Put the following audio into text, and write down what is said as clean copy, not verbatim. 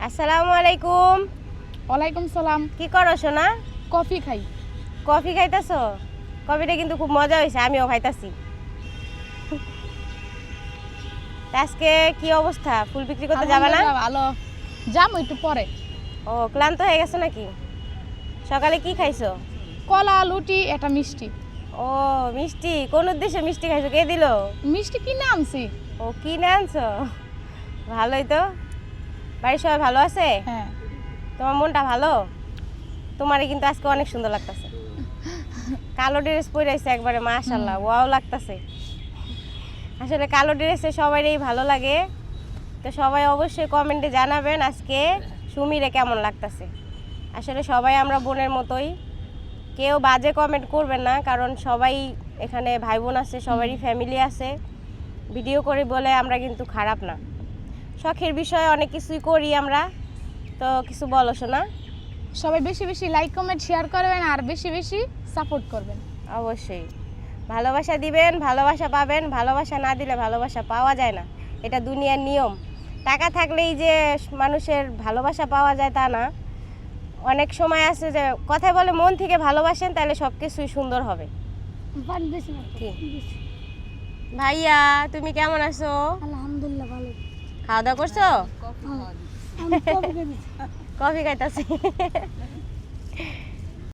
আসসালামু আলাইকুম। ওয়ালাইকুম সালাম। কি করো সোনা? কফি খাই। কফি খাইতেছো? কফিটা কিন্তু খুব মজা হয়েছে, আমিও খাইতাছি। তা আজকে কি অবস্থা, ফুল বিক্রি করতে যাবা না? আলহামদুলিল্লাহ ভালো, যাবো একটু পরে। ও ক্লান্ত হয়ে গেছো নাকি? সকালে কি খাইছো? কলা লুটি একটা মিষ্টি। ও মিষ্টি, কোন উদ্দেশ্যে মিষ্টি খাইছো, কে দিল? মিষ্টি কিনে আনছি। ও কিনে আনছো, ভালোই তো। বাড়ির সবাই ভালো আছে? হ্যাঁ। তোমার মনটা ভালো? তোমারে কিন্তু আজকে অনেক সুন্দর লাগতেছে। কালো ড্রেস পরে আইছে একবারে, মাশাআল্লাহ ওয়াও লাগতেছে। আসলে কালো ড্রেসে সবারই ভালো লাগে। তো সবাই অবশ্যই কমেন্টে জানাবেন আজকে সুমিরে কেমন লাগতেছে। আসলে সবাই আমরা বোনের মতোই, কেউ বাজে কমেন্ট করবেন না, কারণ সবাই এখানে ভাই বোন আছে, সবারই ফ্যামিলি আছে। ভিডিও করে বলে আমরা কিন্তু খারাপ না, শখের বিষয়ে অনেক কিছুই করি আমরা। তো কিছু বলো শোনা। সবাই বেশি বেশি লাইক কমেন্ট শেয়ার করবেন আর বেশি বেশি সাপোর্ট করবেন। অবশ্যই ভালোবাসা দিবেন, ভালোবাসা পাবেন। ভালোবাসা না দিলে ভালোবাসা পাওয়া যায় না, এটা দুনিয়ার নিয়ম। টাকা থাকলেই যে মানুষের ভালোবাসা পাওয়া যায় তা না। অনেক সময় আছে যে কথায় বলে মন থেকে ভালোবাসেন তাহলে সব কিছুই সুন্দর হবে। কি? ভাইয়া তুমি কেমন আছো? আলহামদুলিল্লাহ ভালো। খাওয়া দাওয়া করছো? কফি খাইতাছি।